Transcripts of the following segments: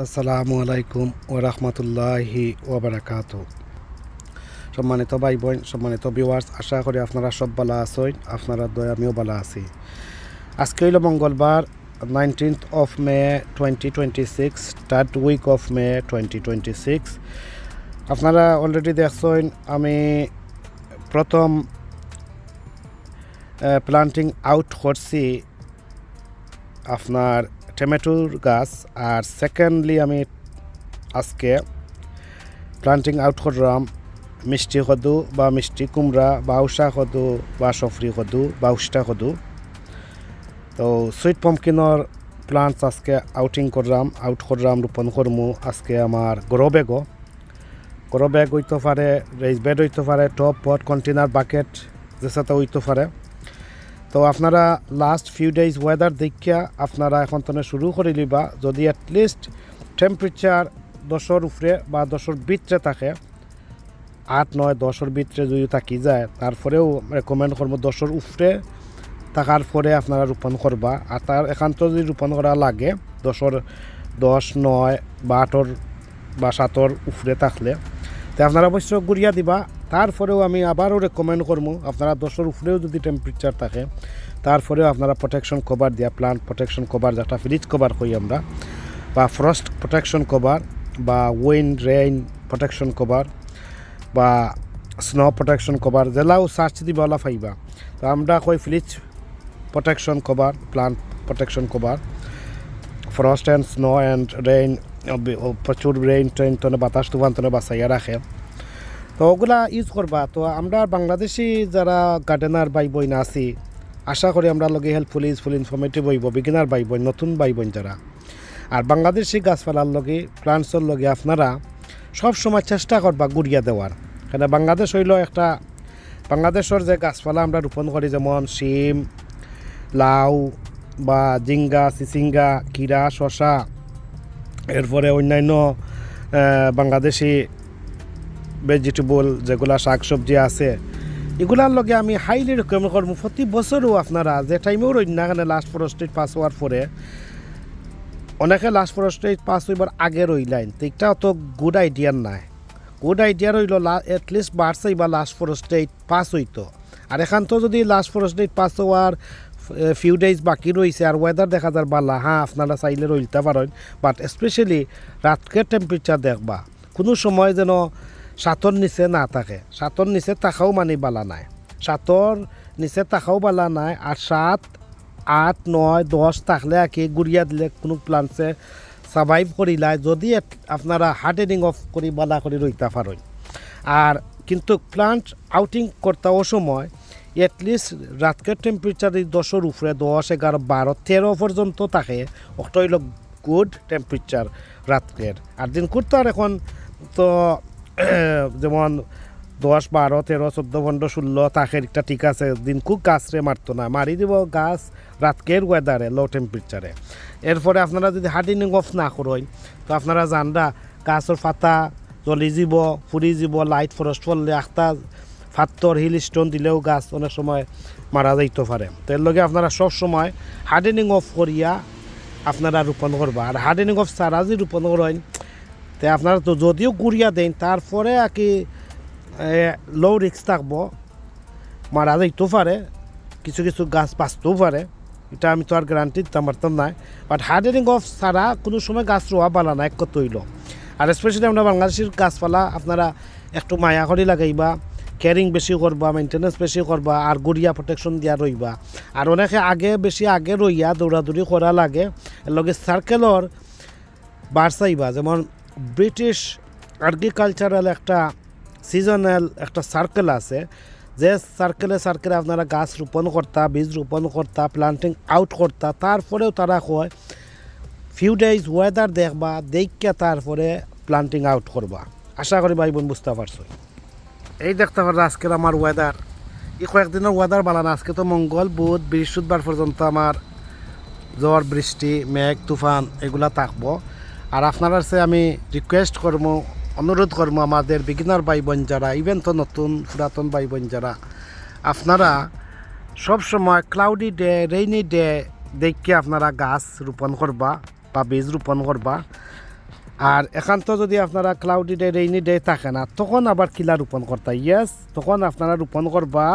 আসসালামু আলাইকুম ওয়া রাহমাতুল্লাহি ওয়া বারাকাতুহু। সম্মানিত ভাই বোন, সম্মানিত ভিউয়ার্স, আশা করি আপনারা সব ভালো আছেন। আপনারা দয়া আমিও ভালো আছি। আজকে হইল মঙ্গলবার 19th of May 2026, third week of May 2026। আপনারা অলরেডি দেখছেন আমি প্রথম প্লান্টিং আউট করছি আপনার টমেটোর গাছ, আর সেকেন্ডলি আমি আজকে প্লান্টিং আউট করলাম মিষ্টি কদু বা মিষ্টি কুমড়া বা উষা কদু বা সফরি কদু বা উষ্টা কদু। তো সুইট পম্পকিনের প্লান্টস আজকে আউট করলাম রোপণ করমু। আজকে আমার গ্রো ব্যাগ হইতে পারে, রেজ বেড হইতে পারে, টপ পট কন্টেনার বাকেট যে সাথে হইতে পারে। তো আপনারা লাস্ট ফিউ ডেজ ওয়েদার দেখিয়া আপনারা এখন তো শুরু করে লিবা। যদি অ্যাটলিস্ট টেম্পারেচার 10-এর উপরে বা 10-এর ভিতরে থাকে, 8, 9, 10-এর ভিতরে যদি থাকি যায়, তারপরেও রেকমেন্ড করবো 10-এর উপরে থাকার পরে আপনারা রোপণ করবা। আর তার একান্ত যদি রোপণ করা লাগে 10, 9 বা 8 বা 7-এর উপরে থাকলে, তো আপনারা অবশ্য গুড়িয়া দিবা। তারপরেও আমি আবারও রেকমেন্ড করবো আপনারা 10-এর উপরেও যদি টেম্পারেচার থাকে, তারপরেও আপনারা প্রোটেকশন কভার দিয়া, প্লান্ট প্রোটেকশন কভার যেটা ফ্রিজ কভার কই আমরা, বা ফ্রস্ট প্রোটেকশন কভার বা উইন্ড রেইন প্রোটেকশন কভার বা স্নো প্রোটেকশন কভার জেলাও সার্চ দিবা ওলা পাইবা। তো আমরা কই fridge protection cover, plant protection cover, frost and snow and rain, প্রচুর রেইন ট্রেন তনে বাতাস তুফান তনে বাঁচাইয়া রাখে। তো ওগুলা ইউজ করবা। তো আমরা বাংলাদেশি যারা গার্ডেনার ভাই বোন আছি, আশা করি আমরা লগে হেল্পফুল ইউজফুল ইনফরমেটিভ হইব বিগিনার ভাই বোন, নতুন ভাই বোন যারা। আর বাংলাদেশি গাছপালার লগে প্লান্টসের লগে আপনারা সব সময় চেষ্টা করবা গুড়িয়া দেওয়ার। কেন বাংলাদেশ হইল একটা, বাংলাদেশের যে গাছপালা আমরা রোপণ করি যেমন শিম, লাউ বা জিঙ্গা, চিচিঙ্গা, কিরা, শশা, এরপরে অন্যান্য বাংলাদেশি ভেজিটেবল যেগুলা শাকসবজি আছে, এগুলার লগে আমি হাইলি রেকমেন্ড করবো প্রতি বছরও আপনারা যে টাইমেও রইন না, কেন লাস্ট ফ্রস্টেজ পাস হওয়ার পরে অনেকে লাস্ট ফ্রস্টেজ পাস হইবার আগে রইলাইন, তো এটা অত গুড আইডিয়ার নাই। গুড আইডিয়া রইল এটলিস্ট বাড়ছেই বা লাস্ট ফ্রস্টেজ পাস হইতো। আর এখান তো যদি লাস্ট ফ্রস্টেজ পাস হওয়ার ফিউ ডেজ বাকি রয়েছে আর ওয়েদার দেখা যার বালা, হ্যাঁ আপনারা চাইলে রইলতে পারেন, বাট স্পেশালি রাতকের টেম্পারেচার দেখবা কোনো সময় যেন 7-এর নিচে না থাকে। 7-এর নিচে থাকাও মানে বালা নাই, 7-এর নিচে থাকাও বালা নাই। আর 7, 8, 9, 10 থাকলে আর কি গুড়িয়া দিলে কোনো প্লান্টসে সার্ভাইভ করিলায়, যদি আপনারা হার্ডেনিং অফ করি বালা করে রইতে পারেন। আর কিন্তু প্লান্ট আউটিং করতেও সময় এটলিস্ট রাতকের টেম্পারেচার 10-এর উপরে 10, 11, 12, 13 পর্যন্ত থাকে, ওটা হইল গুড টেম্পারেচার রাতকের। আর দিন করতে আর এখন তো যেমন 10, 12, 13, 14, 15, 16 থাকে, একটা ঠিক আছে। দিন খুব গাছরে মারতো না, মারি দিব গাছ রাতকের ওয়েদারে লো টেম্পারেচারে। এরপরে আপনারা যদি হার্ডেনিং অফ না করেন, তো আপনারা জানরা গাছের পাতা জ্বলি যাব, ফুরি যাব, লাইট ফ্রস্ট পড়লে আখতা ফাত্তর হিল স্টোন দিলেও গাছ অনেক সময় মারা যাইতে পারে। তো এর লগে আপনারা সব সময় হার্ডেনিং অফ করিয়া আপনারা রোপণ করবা। আর হার্ডেনিং অফ ছাড়া যদি রোপণ করেন, তো আপনারা তো যদিও গুড়িয়া দেন, তারপরে আর কি লো রিস্ক থাকবো, মারা যাইতেও পারে, কিছু কিছু গাছ বাঁচতেও পারে, এটা আমি তো আর গ্যারান্টি দিতে পারতাম না। বাট হার্ডেনিং অফ ছাড়া কোনো সময় গাছ রোয়া বালা না, এক কত হইল। আর স্পেশালি আমরা বাংলাদেশের গাছপালা আপনারা একটু মায়া করে লাগাইবা, কেয়ারিং বেশি করবা, মেনটেন্যান্স বেশি করবা, আর গুড়িয়া প্রোটেকশন দিয়া রইবা। আর অনেকে বেশি আগে রইয়া দৌড়াদৌড়ি করা লাগে, এর লগে সার্কেলর বাড়ছাইবা। যেমন ব্রিটিশ এগ্রিকালচারাল একটা সিজনাল একটা সার্কেল আছে, যে সার্কেলে আপনারা গাছ রোপণ করতা, বীজ রোপণ করতা, প্লান্টিং আউট করতা, তারপরেও তারা কয় ফিউ ডেজ ওয়েদার দেখবা, দেখিয়া তারপরে প্লান্টিং আউট করবা। আশা করি ভাই বোন বুঝতে পারছো। এই দেখতে পারো আজকের আমার ওয়েদার, এই কয়েকদিনের ওয়েদার ভালো না। আজকে তো মঙ্গল, বুধ, বৃহস্পতিবার পর্যন্ত আমার ঝড়, বৃষ্টি, মেঘ, তুফান এগুলা থাকবো। আর আপনার কাছে আমি রিকোয়েস্ট করবো, অনুরোধ করবো, আমাদের বিগিনার ভাই বোন যারা, ইভেন তো নতুন পুরাতন ভাই বোন যারা, আপনারা সব সময় ক্লাউডি ডে, রেইনি ডে দেখে আপনারা গাছ রোপণ করবা বা বীজ রোপণ করবা। আর একান্ত যদি আপনারা ক্লাউডি ডে রেইনি ডে থাকে না তখন আবার কিলা রোপণ করতা ইয়েস তখন আপনারা রোপণ করবা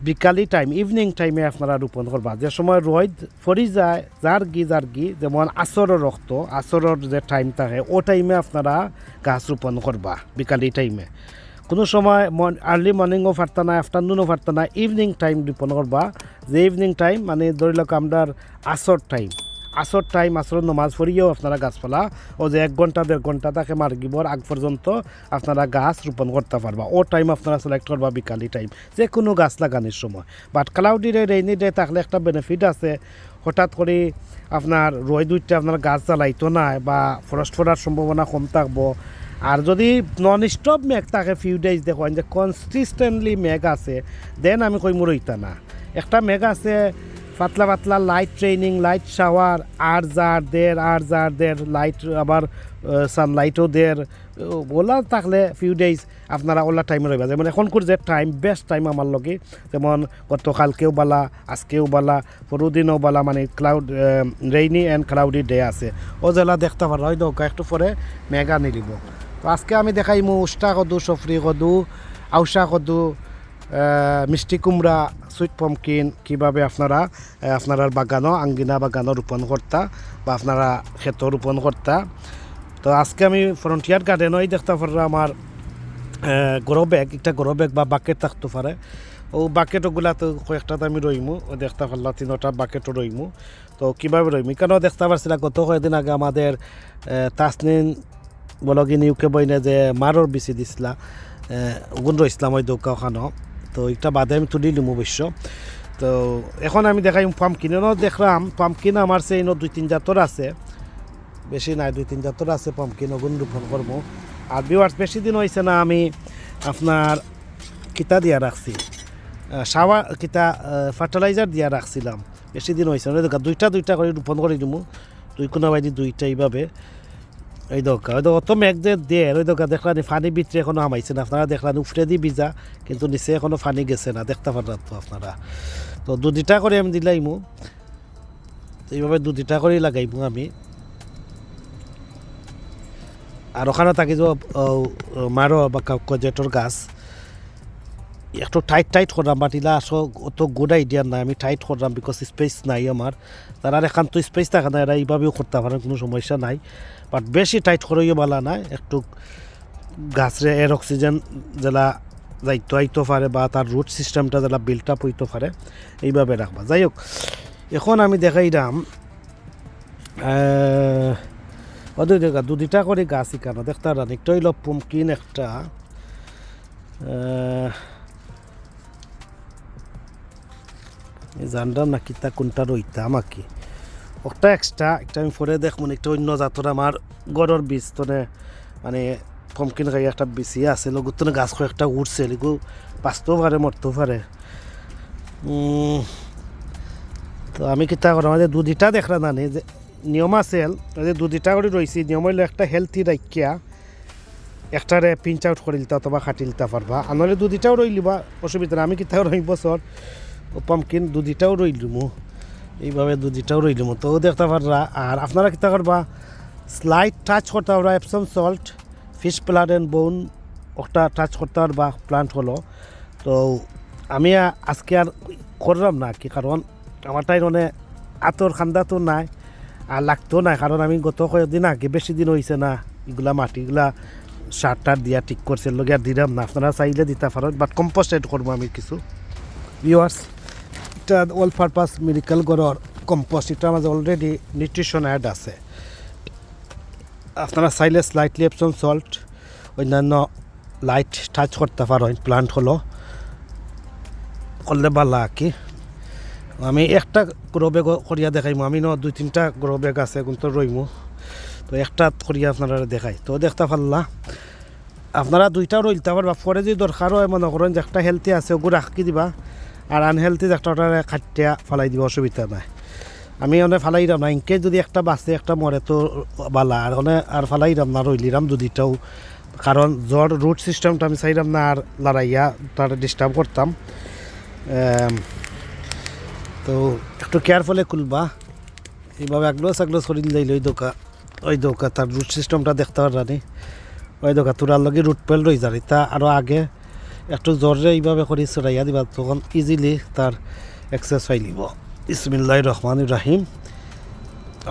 বিকালি টাইম ইভিনিং টাইমে আপনারা রোপণ করবা যে সময় রোদ ফরি যায় যার গি যেমন আসরের রক্ত আসরের যে টাইম থাকে ও টাইমে আপনারা গাছ রোপণ করবা বিকালি টাইমে কোনো সময় আর্লি মর্নিংও পারতা না আফটারনুনও পারতা না ইভিনিং টাইম রোপণ করবা যে ইভিনিং টাইম মানে ধরি লোক আপনার আসর টাইম আসর নমাজ পড়িয়েও আপনারা গাছপালা ও যে 1 ঘন্টা 1.5 ঘন্টা তাকে মার্গিবর আগ পর্যন্ত আপনারা গাছ রোপণ করতে পারবা ও টাইম আপনারা সিলেক্ট করবা বিকালি টাইম যে কোনো গাছ লাগানোর সময় but cloudy day rainy day থাকলে একটা বেনিফিট আছে হঠাৎ করে আপনার রোদ উঠতে আপনার গাছ জ্বালাইতো না বা ফরস্ট পড়ার সম্ভাবনা কম থাকবো আর যদি নন স্টপ মেঘ থাকে ফিউ ডেজ দেখেন যে কনসিস্টেন্টলি মেঘ আছে দেন আমি কই রইতা না একটা মেঘ আছে পাতলা লাইট ট্রেনিং লাইট শাওয়ার আর যার লাইট আবার সানলাইটও দের ওলা থাকলে ফিউ ডেজ আপনারা ওলা টাইমে রইবা যেমন এখনকার যে টাইম বেস্ট টাইম আমার লগে যেমন গতকালকেও বালা আজকেও বালা পরদিনও বালা মানে cloud rainy and cloudy day আছে ও জেলা দেখতে পারো হয়তো একটু পরে মেঘা নিলিব তো আজকে আমি দেখাইমু উষ্টা কদু সফরি কদু আউসা কদু মিষ্টি কুমড়া সুইট পমকিন কীভাবে আপনারা বাগানও আঙ্গিনা বাগানও রোপণ করতা বা আপনারা ক্ষেত রোপণ করতা তো আজকে আমি ফ্রন্টিয়ার গার্ডেনই দেখতে পারলাম আমার গ্রো ব্যাগ বা বাকেট থাকতে পারে ও বাকেটগুলা তো কয়েকটাতে আমি রইমু ও দেখতে পারলাম 3টা বাকেটও রইমু তো কীভাবে রইমু কেন দেখতে পারছিলাম গত কয়েকদিন আগে আমাদের তাসনিন বলগিন ইউকে বইনে যে মারর বিচি দিছিলা ওগুন রইছিলাম ওই দোকানও তো এটা বাদে আমি তুলি নিম অবশ্য তো এখন আমি দেখাই পাম্পকিনও দেখলাম পাম্পকিন আমার সেই 2-3 জাতর আছে বেশি নাই 2-3 জাতর আছে পাম্পকিন ওগুন রোপণ করবো আর ভিউয়ার্স বেশি দিন হয়েছে না আমি আপনার কিতা দিয়া রাখছি ফার্টিলাইজার দিয়া রাখছিলাম বেশি দিন হয়েছে না দুইটা করে রোপণ করে দিব 2 কোনা বাইদি 2টা এইভাবে এই দরকার ওই অত মেঘ যে দিয়ে ওই দরকার দেখলাম ফানি ভিতরে এখনো হামাইছে না আপনারা দেখলেন উফরে দিয়ে ভিজা কিন্তু নিচে এখনো ফানি গেছে না দেখতে পারেন তো আপনারা তো 2টা করে আমি দিলাইমু এইভাবে 2টা করেই লাগাইমু আমি আর ওখানে থাকি যে মারো বা কজেটর গাছ একটু টাইট করলাম বাটিলা আসো অত গুড আইডিয়া নাই আমি টাইট করলাম বিকজ স্পেস নাই আমার তারা একান্ত স্পেস থাকে না এরা এইভাবেও করতে পারেন কোনো সমস্যা নাই বাট বেশি টাইট করেও বলা নাই একটু গাছরে এর অক্সিজেন যেটা যাইতে আইতে পারে বা তার রুট সিস্টেমটা যেটা বিল্ট আপ হইতে পারে এইভাবে রাখবা যাই হোক এখন আমি দেখাইলাম ওদের দেখা 2টা করে গাছ কেন দেখতে পারেন একটা হইল পুমকিন একটা জানলাম না কিতা কোনটা রইতাম আর কি একটা এক্সট্রা একটা আমি পরে দেখবো একটা অন্য জাতর আমার গড়ের বীজ তোনে মানে পমকিন খাই একটা বেশি আছে লগত তোনে গাছ একটা উঠছে এগুলো বাঁচতেও পারে মরতেও পারে তো আমি কিতা করাম আমাদের 2টা দেখলাম না যে নিয়ম আছে যে 2টা করে রয়েছি নিয়ম হইলে একটা হেলথি রাখিয়া একটারে পিঞ্চ আউট করে দিতে অথবা কাটি দিতে পারবা আর নাহলে 2টাও রইলিবা অসুবিধা না আমি কিতা রই বছর ও পাম্পকিন 2টাও রইলিমু এইভাবে 2টাও রইলিমু তো দেখতে পাররা আর আপনারা কিতা করবা স্লাইড টাচ করতে পারবা Epsom salt fish plant and বোন একটা টাচ করতে পারবা প্লান্ট হলো তো আমি আজকে আর করলাম না কি কারণ আমার তাই মানে আতর খান্দা তো নাই আর লাগতো না কারণ আমি গত কয়েকদিন আগে বেশি দিন হয়েছে না এগুলা মাটিগুলা সার দিয়া ঠিক করছে লগে আর দিলাম না আপনারা চাইলে দিতে পারেন বাট কম্পোস্ট এড করবো আমি কিছু ভিউয়ার্স এটা অল পারপাস মেডিকেল গড়র কম্পোস্ট এটার মাঝে অলরেডি নিউট্রিশন অ্যাড আছে আপনারা চাইলে স্লাইটলি এপসম সল্ট অন্যান্য লাইট টাচ করতে পারেন প্লান্ট হলো করলে ভালো আর কি আমি একটা গ্রো ব্যাগ করিয়া দেখাইমু আমি 2-3টা গ্রো ব্যাগ আছে কিন্তু রইমু তো একটা করিয়া আপনারা দেখাই তো দেখতে পারলা আপনারা 2টাও রইলতে পারবা পরে যদি দরকার হয় মনে করেন যে একটা হেলথি আছে ওগুলো রাখি দিবা আর আনহেলথি একটা খাটিয়া ফালাই দিবা অসুবিধা নাই আমি অনেক ফালাই দাম না ইনকে যদি একটা বাঁচে একটা মরে তো বালা আর অনেক আর ফালাই দাম না রইলিরাম 2টাও কারণ জ্বর রুট সিস্টেমটা আমি চাইলাম না আর লড়াইয়া তার ডিস্টার্ব করতাম তো একটু কেয়ারফুলে খুলবা এইভাবে আগলোস করে দিলে ওই দোকা ওই দোকা তার রুট সিস্টেমটা দেখতে পারি ওই দোকা তোরার লগে রুট পেল রয়ে যাবে তা আরও আগে একটু জোরে এইভাবে করে চড়াইয়া দিবা তখন ইজিলি তার এক্সেস হয়ে নিব বিসমিল্লাহির রহমানির রহিম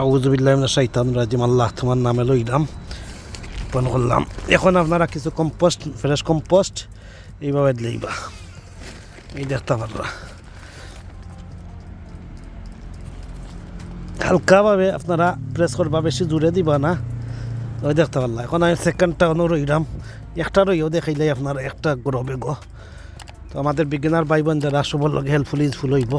আউযুবিল্লাহি মিনাশ শাইতানির রাজিম আল্লাহ তোমার নামে লইলাম পান করলাম এখন আপনারা কিছু কম্পোস্ট ফ্রেশ কম্পোস্ট এইভাবে দিলেইবা এই দেখতে পারবা হালকাভাবে আপনারা প্রেস করবা বেশি জুড়ে দিবা না ওই দেখতে পারলা এখন আমি সেকেন্ডটা অন্য রইলাম একটা রইও দেখাইলে আপনারা একটা গরবে গো তো আমাদের বিজ্ঞানার ভাই বোন যারা সবার লগে হেল্পফুল ইউজফুল হইব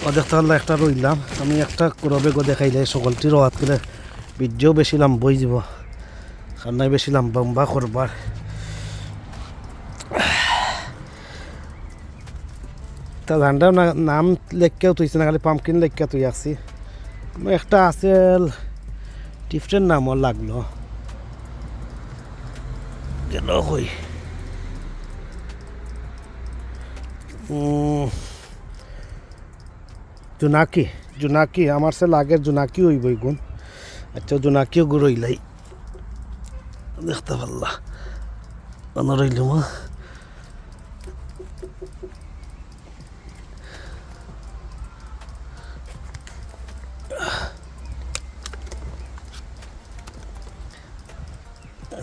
ও দেখতে পারলা একটা রইলাম আমি একটা গরবে গো দেখাইলে সকলটির হাত করে ভিডিও বেশি বই যাব কারণ নাই বেশি লম্বা করবার তা ধানটা নাম লেখকেও তুইছে না খালি পাম্পকিন লেখকে তুই আসছি একটা আছে ডিফারেন্ট নামও লাগলো গেল কই জোনাকি জোনাকি আমার সে লাগের জোনাকি হইব গুণ আচ্ছা জোনাকিও গু রইলাই দেখতে পারলা রইল মা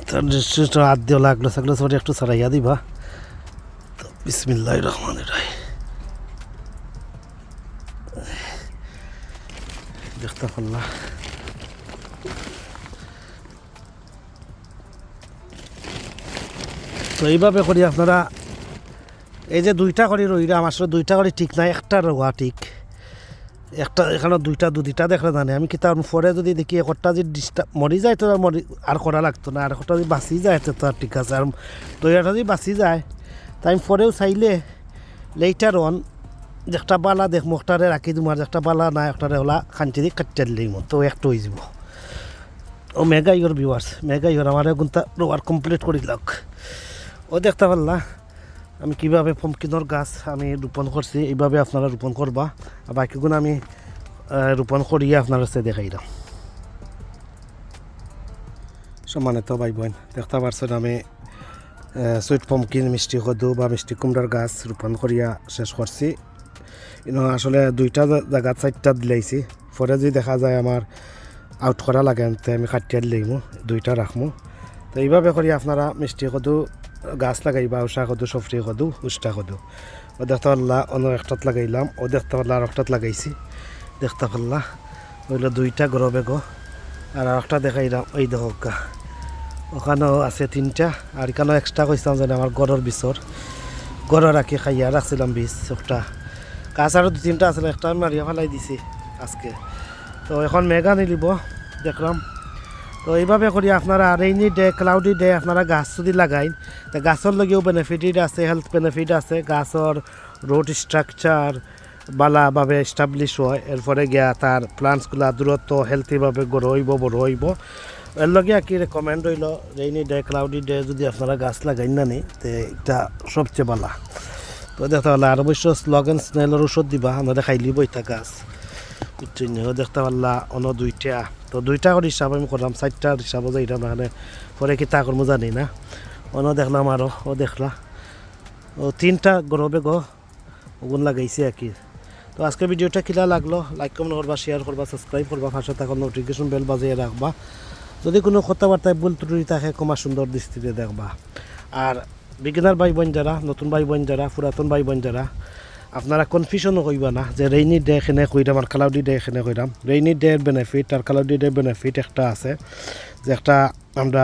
তার হাত দিয়ে লাগলো থাকলে সবাই একটু ছড়াইয়া দিবা তো বিসমিল্লাহির রহমানির রহিম দেখতে পারলা তো এইভাবে করি আপনারা এই যে দুইটা করে রইলাম আসলে দুইটা করে ঠিক নাই একটা রোয়া ঠিক একটা এখানে দুইটা দেখলে জানে আমি কি তার পরে যদি দেখি একটা যদি ডিস্টার্ব মরি যায় তো আর করা লাগতো না আর একটা যদি বাঁচি যায় তো তার ঠিক আছে আর দুইটা যদি বাঁচি যায় তাই আমি পরেও চাইলে লেটার অন একটা বালা দেখ মুখটারে রাখি তোমার একটা বালা না একটারে ওলা খাঞ্চি দিয়ে কাটিয়ে দিলেই তো একটু হয়ে যাব ও mega your viewers mega your আমার এগুনটা রোয়ার কমপ্লিট করি লাগ ও দেখতে পারলা আমি কীভাবে পম্পকিনের গাছ আমি রোপণ করছি এইভাবে আপনারা রোপণ করবা আর বাকিগুলো আমি রোপণ করিয়ে আপনার কাছে দেখাইলাম সম্মানিত ভাই বোন দেখতে পারছেন আমি সুইট পম্পকিন মিষ্টি কদু বা মিষ্টি কুমড়ার গাছ রোপণ করিয়া শেষ করছি আসলে দুইটা জায়গা 4টা দিলাইছি পরে যদি দেখা যায় আমার আউট করা লাগে আমি কাটিয়ে দিলাইমু দুইটা রাখমু তো এইভাবে করি আপনারা মিষ্টি কদু গাছ লাগাইবা উষা কদু সফরি কদু উষ্টা কদু ও দেখতে পারলা অন্য একটাত লাগাইলাম ও দেখতে পারলা আর একটাত লাগাইছি দেখতে পারলা ওইগুলো দুইটা গরবে গো আর একটা দেখাইলাম এই দেখা ওখানেও আছে 3টা আর এখানেও এক্সট্রা কইছিলাম যে আমার গড়ের বিচর গড় রাখি খাইয়া রাখছিলাম বীজ একটা গাছ আরও 2-3টা আসলে একটা আমি মারিয়া ফেলাই দিছি আজকে তো এখন মেঘা নিলিব দেখলাম তো এইভাবে করি আপনারা রেইনি ডে ক্লাউডি ডে আপনারা গাছ যদি লাগাইন তো গাছের লগেও বেনিফিট আছে হেলথ বেনিফিট আছে গাছের রুট স্ট্রাকচার ভালোভাবে এস্টাবলিশ হয় এরপরে গিয়া তার প্লান্টসগুলা দূরত্ব হেলথিভাবে বড় হইব এর লগে আর কি রেকমেন্ড হইল রেইনি ডে ক্লাউডি ডে যদি আপনারা গাছ লাগাইন না নি তো এটা সবচেয়ে ভালো তো দেখতে পারলা আর অবশ্য স্লগান স্নেলের ওষুধ দিবা আমরা খাইলি বইটা গাছ দেখতে পারলা অন্য 2টা তো 2টা করে হিসাব আমি করলাম 4টার হিসাবও যাইলাম এখানে পরে কি তা করবো জানি না অন্য দেখলাম আরও ও দেখলা ও 3টা গরবে গো ওগুন লাগাইছে আর কি তো আজকে ভিডিওটা কিলা লাগলো লাইক কমেন্ট করবা শেয়ার করবা সাবস্ক্রাইব করবা পাশে থাকা নোটিফিকেশন বেল বাজিয়ে রাখবা যদি কোনো কথাবার্তায় ভুল ত্রুটি থাকে ক্ষমা সুন্দর দৃষ্টিতে দেখবা আর বিগিনার ভাই বোন যারা নতুন ভাই বোন যারা পুরাতন ভাই বোন যারা আপনারা কনফিউশনও কইবা না যে রেইনি ডে এখানে কইরাম আর ক্লাউডি ডে এখানে কইরাম রেইনি ডে বেনিফিট আর ক্লাউডি ডে বেনিফিট একটা আছে যে একটা আমরা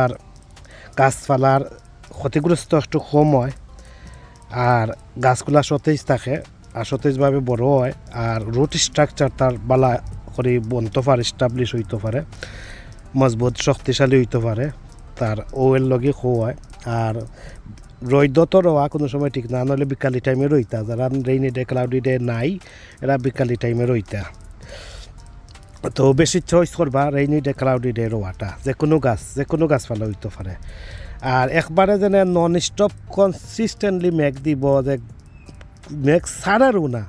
গাছপালার ক্ষতিগ্রস্ত একটু কম হয় আর গাছগুলা সতেজ থাকে আর সতেজভাবে বড় হয় আর রুট স্ট্রাকচার তার বালা করে বনতে পারে এস্টাবলিশ হইতে পারে মজবুত শক্তিশালী হইতে পারে তার ওয়েল লগে হয় আর রৈদ্য তো রোয়া কোনো সময় ঠিক না নাহলে বিকালি টাইমে রইতা যারা রেইনি ডে ক্লাউডি ডে নাই এরা বিকালি টাইমে রইতা তো বেশি চয়েস করবা রেইনি ডে ক্লাউডি ডে রোয়াটা যে কোনো গাছপালা হইতে পারে আর একবারে যেন নন স্টপ কনসিস্টেন্টলি মেঘ দিব যে মেঘ ছাড়ারও না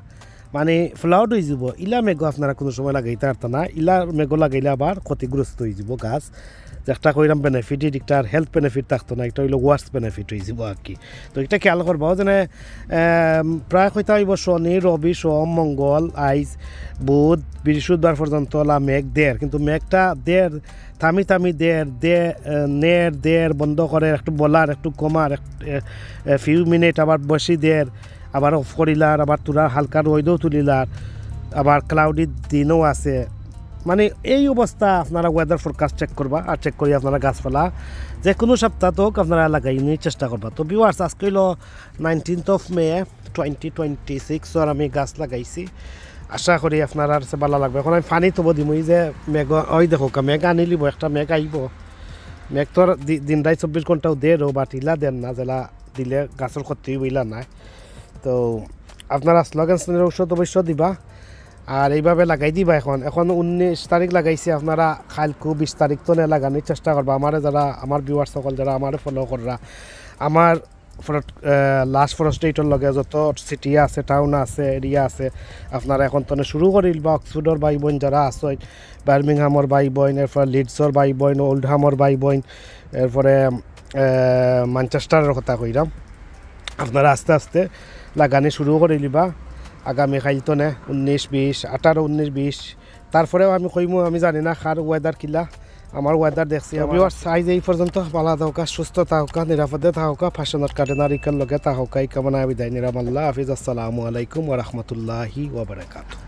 মানে ফ্লাউড হয়ে যাব ইলা মেঘ আপনারা কোনো সময় লাগাইতে পারতো না ইলা মেঘ লাগাইলে আবার ক্ষতিগ্রস্ত হয়ে যাব গাছ যে একটা কইরাম বেনিফিট এদিকটার হেলথ বেনিফিট থাকতো না এটা হইলো ওয়ার্স বেনিফিট হয়ে যাব আর কি তো এটা খেয়াল করবো যেনে প্রায় হয়তো হইব শনি রবি সোম মঙ্গল আইজ বুধ বৃহস্পতিবার পর্যন্ত মেঘ দেড় কিন্তু মেঘটা দেড় থামি থামি দেড় বন্ধ করে একটু বলার একটু কমার ফিউ মিনিট আবার বসি দেড় আবার অফ করিলার আবার তোরা হালকা রোদও তুলিলার আবার ক্লাউডি দিনও আছে মানে এই অবস্থা আপনারা ওয়েদার ফোরকাস্ট চেক করবা আর চেক করি আপনারা গাছপালা যে কোনো সপ্তাহ হোক আপনারা লাগাই নিয়ে চেষ্টা করবা তো ভিউয়ার্স আজকে হইল 19th May 2026 আর আমি গাছ লাগাইছি আশা করি আপনার আর ভালো লাগবে এখন আমি পানি তবু দিমই যে মেঘ ওই দেখো মেঘ আনি লিব একটা মেঘ আইব মেঘ তোর দিন রাত 24 ঘন্টাও দেরও বা টিলা দেন না জেলা দিলে গাছের ক্ষতি বইলা নাই তো আপনারা স্লোগান ঔষধ অবশ্য দিবা আর এইভাবে লাগাই দিবা এখন 19 তারিখ লাগাইছি আপনারা কালকু 20 তারিখ তো লাগানোর চেষ্টা করবা আমার যারা আমার ভিউয়ার্স সকল যারা আমার ফলো কররা আমার লাস্ট ফরেস্ট স্টেটের লগে যত সিটি আছে টাউন আছে এরিয়া আছে আপনারা এখন তো শুরু করিল বা অক্সফোর্ডর ভাই বোন যারা আছে বার্মিংহামর ভাই বোন এরপরে লিডসর ভাই বোন ওল্ডহামর ভাই বোন এরপরে ম্যানচেস্টারের কথা কইরাম আপনারা আস্তে আস্তে লাগানি শুরু করে লিবা আগামী খাইতো না 19-20 18-19-20 তারপরেও আমি কইমু আমি জানি না কার ওয়েদার কিলা আমার ওয়েদার দেখছি ভিউয়ার সাইজ এই পর্যন্ত ভালো থাকা সুস্থ থাকা নিরাপদে থাকা ফ্যাশনত কাটেনারিকার লগে থাকা এই কামনা বিদায় নিরাম আল্লাহ হাফিজ আসসালামু আলাইকুম ওয়া রাহমাতুল্লাহি ওয়া বারাকাতুহু।